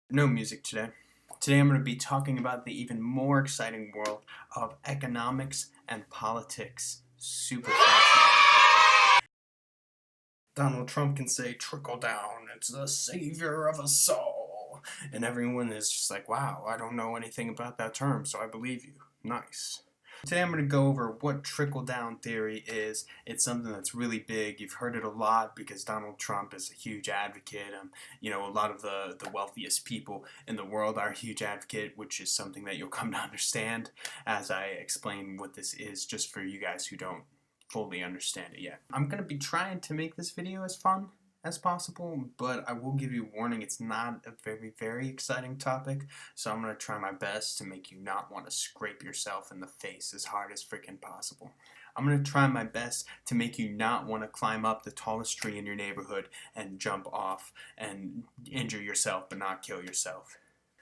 No music today. Today I'm going to be talking about the even more exciting world of economics and politics. Super fascinating. Donald Trump can say trickle down, it's the savior of us all. And everyone is just like, wow, I don't know anything about that term, so I believe you. Nice. Today I'm going to go over what trickle-down theory is. It's something that's really big. You've heard it a lot because Donald Trump is a huge advocate. A lot of the wealthiest people in the world are a huge advocate, which is something that you'll come to understand as I explain what this is, just for you guys who don't fully understand it yet. I'm going to be trying to make this video as fun as possible, but I will give you a warning, it's not a very exciting topic, so I'm going to try my best to make you not want to scrape yourself in the face as hard as freaking possible. I'm going to try my best to make you not want to climb up the tallest tree in your neighborhood and jump off and injure yourself but not kill yourself.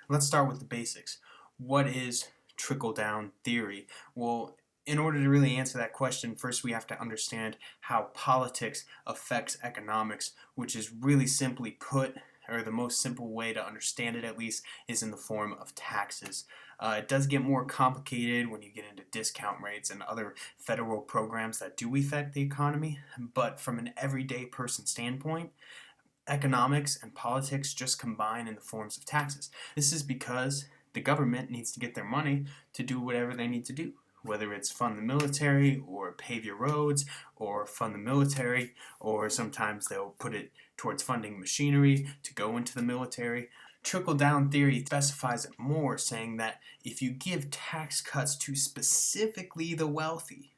Let's start with the basics. What is trickle-down theory? Well, in order to really answer that question, first we have to understand how politics affects economics, which is really simply put, or the most simple way to understand it at least, is in the form of taxes. It does get more complicated when you get into discount rates and other federal programs that do affect the economy, but from an everyday person standpoint, economics and politics just combine in the forms of taxes. This is because the government needs to get their money to do whatever they need to do. Whether it's fund the military or pave your roads or fund the military, or sometimes they'll put it towards funding machinery to go into the military. Trickle-down theory specifies it more, saying that if you give tax cuts to specifically the wealthy,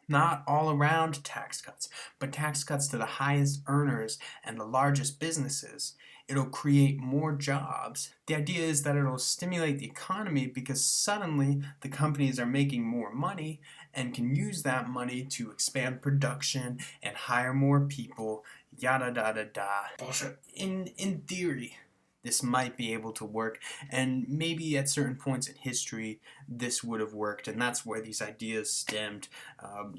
not all around tax cuts, but tax cuts to the highest earners and the largest businesses, it'll create more jobs. The idea is that it'll stimulate the economy because suddenly the companies are making more money and can use that money to expand production and hire more people, yada da da da. Bullshit. In theory, this might be able to work, and maybe at certain points in history this would have worked, and that's where these ideas stemmed.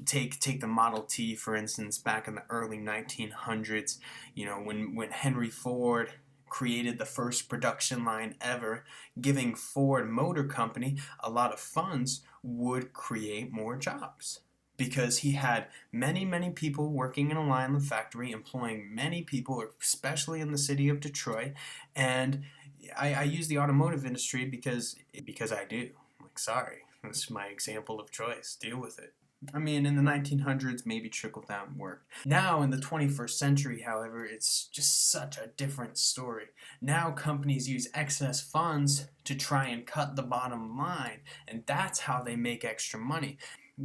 Take the Model T, for instance, back in the early 1900s, when Henry Ford created the first production line ever, giving Ford Motor Company a lot of funds would create more jobs. Because he had many people working in a line in the factory, employing many people, especially in the city of Detroit. And I use the automotive industry because I do. Like, sorry, this is my example of choice. Deal with it. I mean, in the 1900s, maybe trickle-down worked. Now, in the 21st century, however, it's just such a different story. Now, companies use excess funds to try and cut the bottom line, and that's how they make extra money.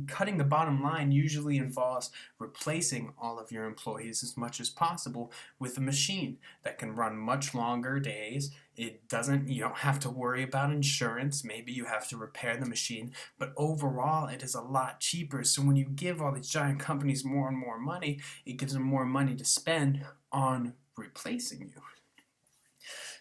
Cutting the bottom line usually involves replacing all of your employees as much as possible with a machine that can run much longer days. You don't have to worry about insurance. Maybe you have to repair the machine, but overall it is a lot cheaper. So when you give all these giant companies more and more money, it gives them more money to spend on replacing you.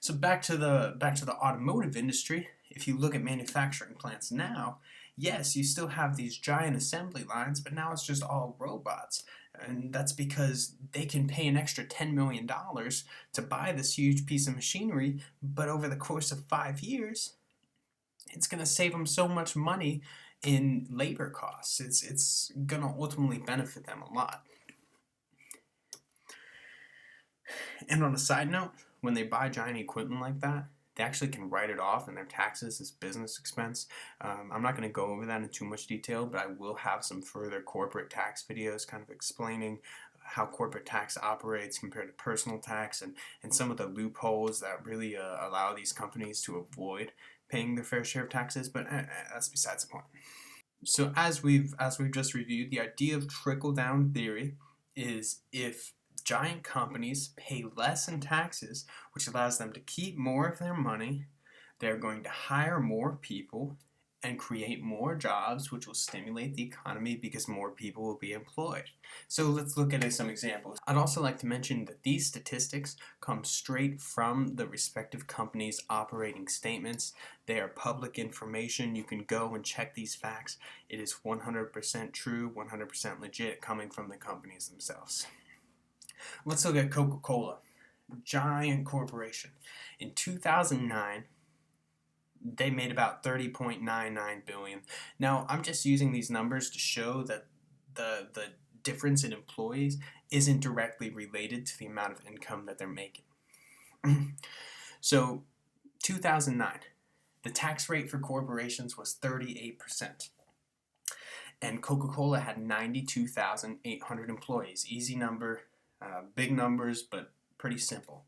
So back to the automotive industry. If you look at manufacturing plants now, yes, you still have these giant assembly lines, but now it's just all robots. And that's because they can pay an extra $10 million to buy this huge piece of machinery, but over the course of 5 years, it's going to save them so much money in labor costs. It's going to ultimately benefit them a lot. And on a side note, when they buy giant equipment like that, they actually can write it off in their taxes as business expense. I'm not going to go over that in too much detail, but I will have some further corporate tax videos kind of explaining how corporate tax operates compared to personal tax, and some of the loopholes that really allow these companies to avoid paying their fair share of taxes, but that's besides the point. So as we've just reviewed, the idea of trickle-down theory is if giant companies pay less in taxes, which allows them to keep more of their money, they're going to hire more people and create more jobs, which will stimulate the economy because more people will be employed. So let's look at some examples. I'd also like to mention that these statistics come straight from the respective companies' operating statements. They are public information. You can go and check these facts. It is 100% true, 100% legit, coming from the companies themselves. Let's look at Coca-Cola. giant corporation. In 2009, they made about 30.99 billion. Now, I'm just using these numbers to show that the difference in employees isn't directly related to the amount of income that they're making. So, 2009, the tax rate for corporations was 38%. And Coca-Cola had 92,800 employees. Easy number, big numbers, but pretty simple.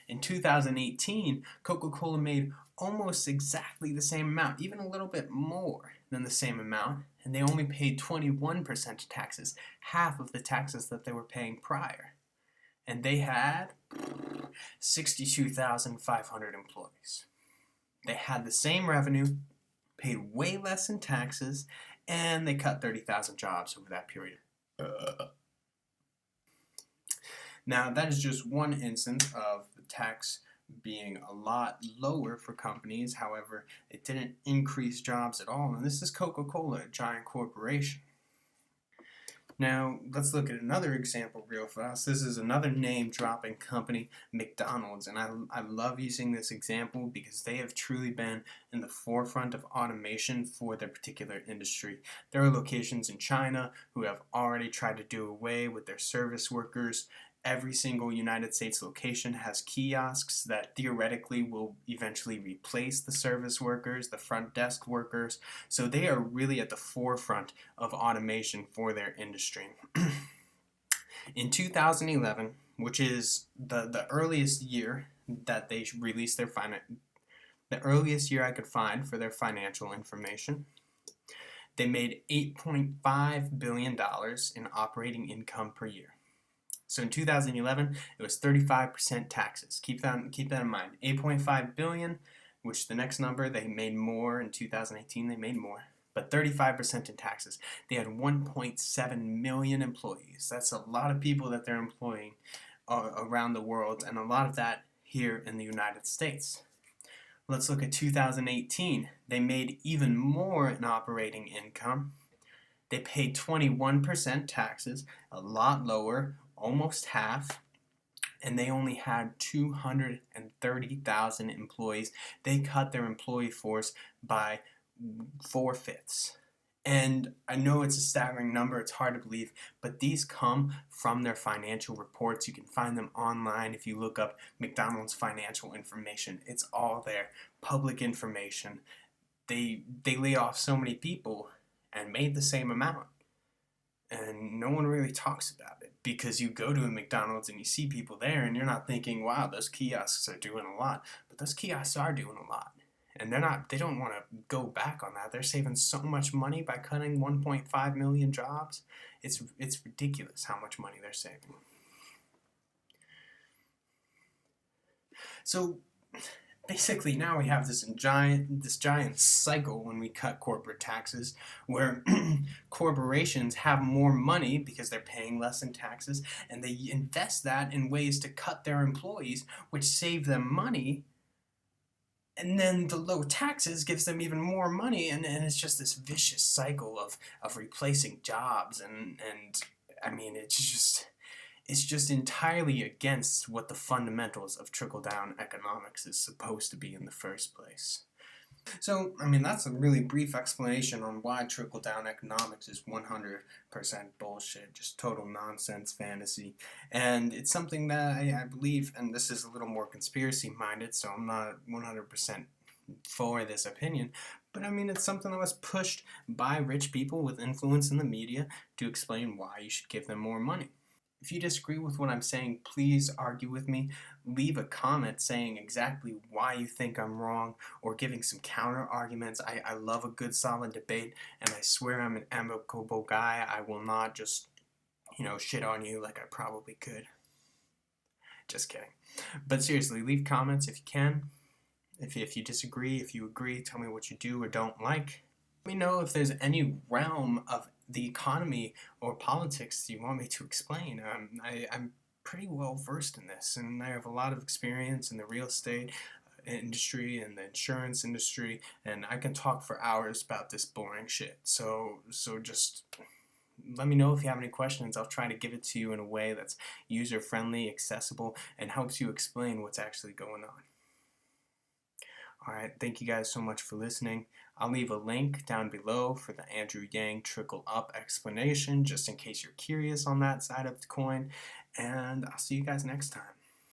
In 2018, Coca-Cola made almost exactly the same amount, even a little bit more than the same amount, and they only paid 21% taxes, half of the taxes that they were paying prior. And they had 62,500 employees. They had the same revenue, paid way less in taxes, and they cut 30,000 jobs over that period. Now, that is just one instance of the tax being a lot lower for companies. However, it didn't increase jobs at all. And this is Coca-Cola, a giant corporation. Now, let's look at another example real fast. This is another name-dropping company, McDonald's, and I love using this example because they have truly been in the forefront of automation for their particular industry. There are locations in China who have already tried to do away with their service workers. Every single United States location has kiosks that theoretically will eventually replace the service workers, the front desk workers. So they are really at the forefront of automation for their industry. In 2011, which is the earliest year that they released their the earliest year I could find for their financial information, they made $8.5 billion in operating income per year. So in 2011, it was 35% taxes. Keep that in mind. 8.5 billion, which the next number, they made more in 2018, they made more, but 35% in taxes. They had 1.7 million employees. That's a lot of people that they're employing around the world, and a lot of that here in the United States. Let's look at 2018. They made even more in operating income. They paid 21% taxes, a lot lower, almost half, and they only had 230,000 employees. They cut their employee force by 4/5. And I know it's a staggering number, it's hard to believe, but these come from their financial reports. You can find them online if you look up McDonald's financial information. It's all there, public information. They laid off so many people and made the same amount. And no one really talks about it because you go to a McDonald's and you see people there and you're not thinking, wow, those kiosks are doing a lot. But those kiosks are doing a lot. And they don't want to go back on that. They're saving so much money by cutting 1.5 million jobs. It's ridiculous how much money they're saving. So basically now we have this giant cycle when we cut corporate taxes where corporations have more money because they're paying less in taxes, and they invest that in ways to cut their employees, which save them money, and then the low taxes gives them even more money, and it's just this vicious cycle of replacing jobs, and I mean it's just entirely against what the fundamentals of trickle-down economics is supposed to be in the first place. So, I mean, that's a really brief explanation on why trickle-down economics is 100% bullshit, just total nonsense fantasy. And it's something that I believe, and this is a little more conspiracy-minded, so I'm not 100% for this opinion, but I mean, it's something that was pushed by rich people with influence in the media to explain why you should give them more money. If you disagree with what I'm saying, please argue with me. Leave a comment saying exactly why you think I'm wrong or giving some counter arguments. I love a good solid debate, and I swear I'm an amicable guy. I will not just, shit on you like I probably could. Just kidding. But seriously, leave comments if you can. If you disagree, if you agree, tell me what you do or don't like. Let me know if there's any realm of the economy or politics you want me to explain. I'm pretty well versed in this, and I have a lot of experience in the real estate industry and the insurance industry, and I can talk for hours about this boring shit. So just let me know if you have any questions. I'll try to give it to you in a way that's user-friendly, accessible, and helps you explain what's actually going on. Alright, thank you guys so much for listening. I'll leave a link down below for the Andrew Yang Trickle Up explanation, just in case you're curious on that side of the coin. And I'll see you guys next time.